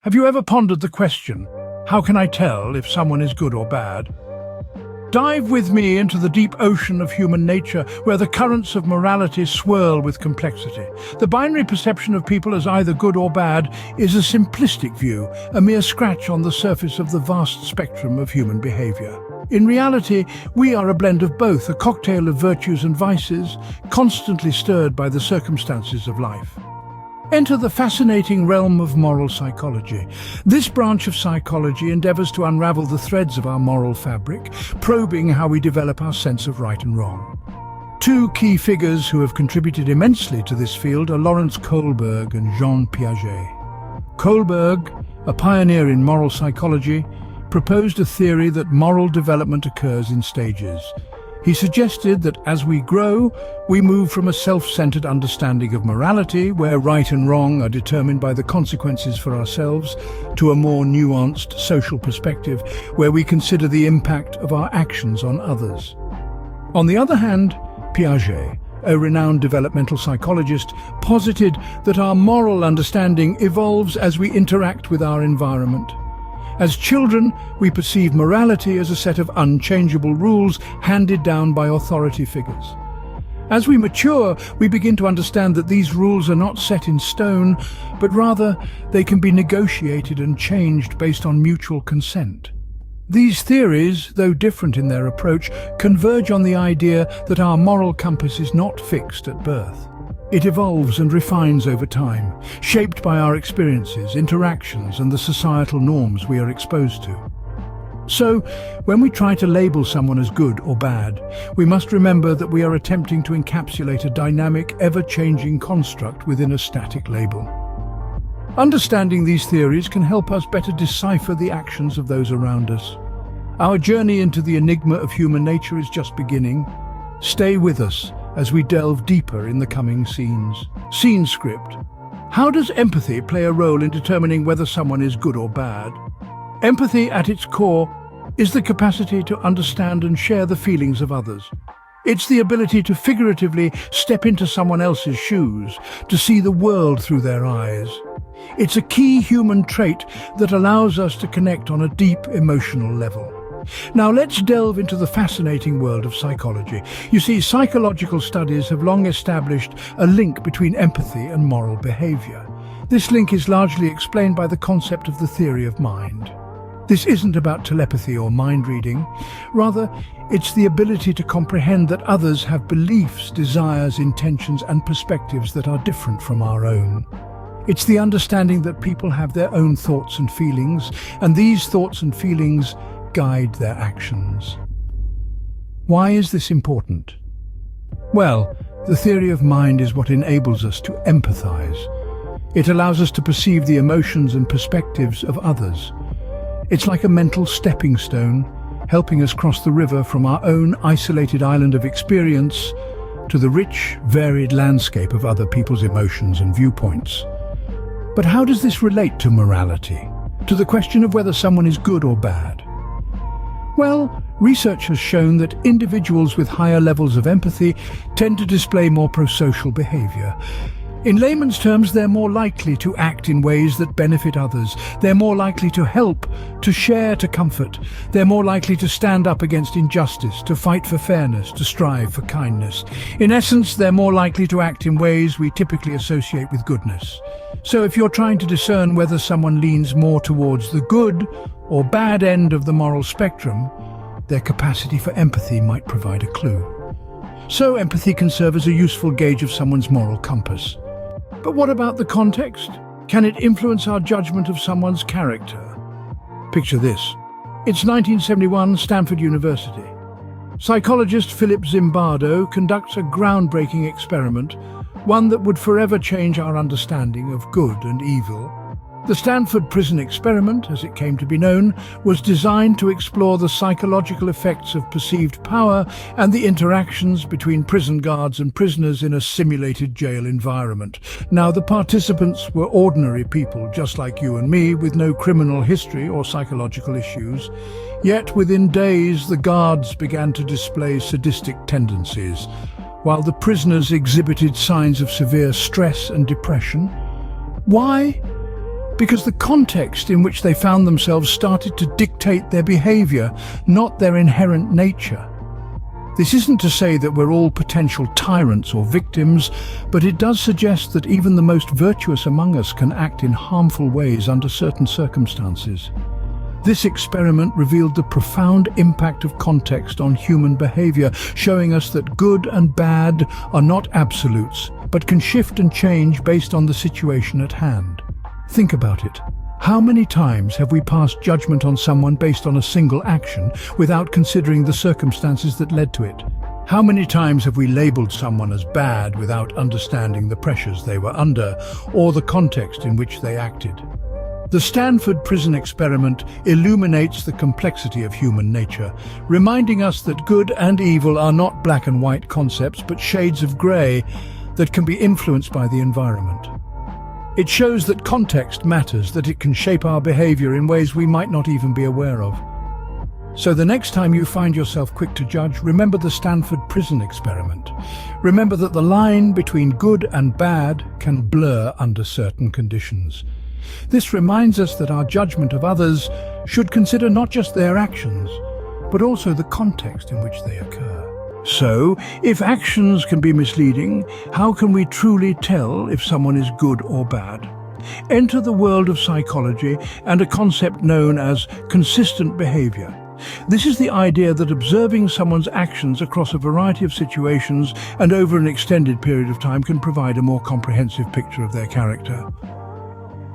Have you ever pondered the question, how can I tell if someone is good or bad? Dive with me into the deep ocean of human nature, where the currents of morality swirl with complexity. The binary perception of people as either good or bad is a simplistic view, a mere scratch on the surface of the vast spectrum of human behavior. In reality, we are a blend of both, a cocktail of virtues and vices, constantly stirred by the circumstances of life. Enter the fascinating realm of moral psychology. This branch of psychology endeavors to unravel the threads of our moral fabric, probing how we develop our sense of right and wrong. Two key figures who have contributed immensely to this field are Lawrence Kohlberg and Jean Piaget. Kohlberg, a pioneer in moral psychology, proposed a theory that moral development occurs in stages. He suggested that as we grow, we move from a self-centered understanding of morality, where right and wrong are determined by the consequences for ourselves, to a more nuanced social perspective, where we consider the impact of our actions on others. On the other hand, Piaget, a renowned developmental psychologist, posited that our moral understanding evolves as we interact with our environment. As children, we perceive morality as a set of unchangeable rules handed down by authority figures. As we mature, we begin to understand that these rules are not set in stone, but rather they can be negotiated and changed based on mutual consent. These theories, though different in their approach, converge on the idea that our moral compass is not fixed at birth. It evolves and refines over time, shaped by our experiences, interactions, and the societal norms we are exposed to. So, when we try to label someone as good or bad, we must remember that we are attempting to encapsulate a dynamic, ever-changing construct within a static label. Understanding these theories can help us better decipher the actions of those around us. Our journey into the enigma of human nature is just beginning. Stay with us as we delve deeper in the coming scenes. Scene script. How does empathy play a role in determining whether someone is good or bad? Empathy, at its core, is the capacity to understand and share the feelings of others. It's the ability to figuratively step into someone else's shoes, to see the world through their eyes. It's a key human trait that allows us to connect on a deep emotional level. Now let's delve into the fascinating world of psychology. You see, psychological studies have long established a link between empathy and moral behavior. This link is largely explained by the concept of the theory of mind. This isn't about telepathy or mind reading. Rather, it's the ability to comprehend that others have beliefs, desires, intentions, and perspectives that are different from our own. It's the understanding that people have their own thoughts and feelings, and these thoughts and feelings guide their actions. Why is this important? Well, the theory of mind is what enables us to empathize. It allows us to perceive the emotions and perspectives of others. It's like a mental stepping stone, helping us cross the river from our own isolated island of experience to the rich, varied landscape of other people's emotions and viewpoints. But how does this relate to morality? To the question of whether someone is good or bad? Well, research has shown that individuals with higher levels of empathy tend to display more prosocial behavior. In layman's terms, they're more likely to act in ways that benefit others. They're more likely to help, to share, to comfort. They're more likely to stand up against injustice, to fight for fairness, to strive for kindness. In essence, they're more likely to act in ways we typically associate with goodness. So if you're trying to discern whether someone leans more towards the good or bad end of the moral spectrum, their capacity for empathy might provide a clue. So empathy can serve as a useful gauge of someone's moral compass. But what about the context? Can it influence our judgment of someone's character? Picture this. It's 1971, Stanford University. Psychologist Philip Zimbardo conducts a groundbreaking experiment, one that would forever change our understanding of good and evil. The Stanford Prison Experiment, as it came to be known, was designed to explore the psychological effects of perceived power and the interactions between prison guards and prisoners in a simulated jail environment. Now, the participants were ordinary people, just like you and me, with no criminal history or psychological issues. Yet, within days, the guards began to display sadistic tendencies, while the prisoners exhibited signs of severe stress and depression. Why? because the context in which they found themselves started to dictate their behavior, not their inherent nature. This isn't to say that we're all potential tyrants or victims, but it does suggest that even the most virtuous among us can act in harmful ways under certain circumstances. This experiment revealed the profound impact of context on human behavior, showing us that good and bad are not absolutes, but can shift and change based on the situation at hand. Think about it. How many times have we passed judgment on someone based on a single action without considering the circumstances that led to it? How many times have we labeled someone as bad without understanding the pressures they were under or the context in which they acted? The Stanford prison experiment illuminates the complexity of human nature, reminding us that good and evil are not black and white concepts, but shades of grey that can be influenced by the environment. It shows that context matters, that it can shape our behavior in ways we might not even be aware of. So the next time you find yourself quick to judge, remember the Stanford prison experiment. Remember that the line between good and bad can blur under certain conditions. This reminds us that our judgment of others should consider not just their actions, but also the context in which they occur. So, if actions can be misleading, how can we truly tell if someone is good or bad? Enter the world of psychology and a concept known as consistent behavior. This is the idea that observing someone's actions across a variety of situations and over an extended period of time can provide a more comprehensive picture of their character.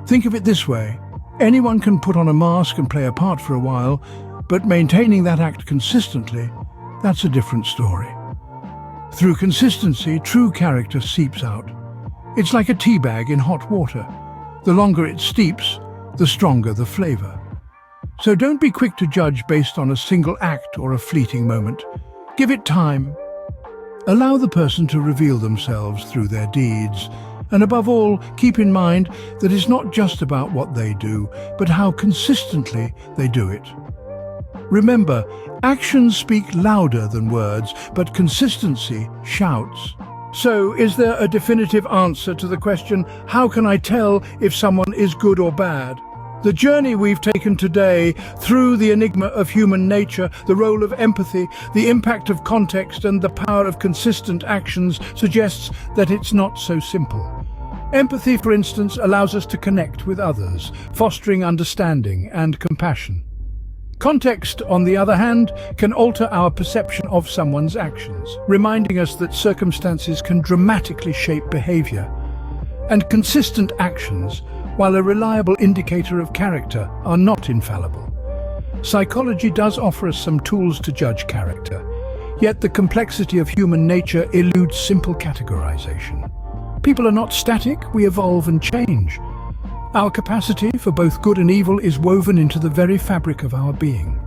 Think of it this way: anyone can put on a mask and play a part for a while, but maintaining that act consistently, that's a different story. Through consistency, true character seeps out. It's like a tea bag in hot water. The longer it steeps, the stronger the flavor. So don't be quick to judge based on a single act or a fleeting moment. Give it time. Allow the person to reveal themselves through their deeds. And above all, keep in mind that it's not just about what they do, but how consistently they do it. Remember, actions speak louder than words, but consistency shouts. So, is there a definitive answer to the question, how can I tell if someone is good or bad? The journey we've taken today through the enigma of human nature, the role of empathy, the impact of context, and the power of consistent actions suggests that it's not so simple. Empathy, for instance, allows us to connect with others, fostering understanding and compassion. Context, on the other hand, can alter our perception of someone's actions, reminding us that circumstances can dramatically shape behavior. And consistent actions, while a reliable indicator of character, are not infallible. Psychology does offer us some tools to judge character, yet the complexity of human nature eludes simple categorization. People are not static, we evolve and change. Our capacity for both good and evil is woven into the very fabric of our being.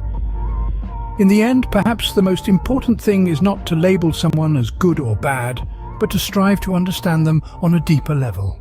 In the end, perhaps the most important thing is not to label someone as good or bad, but to strive to understand them on a deeper level.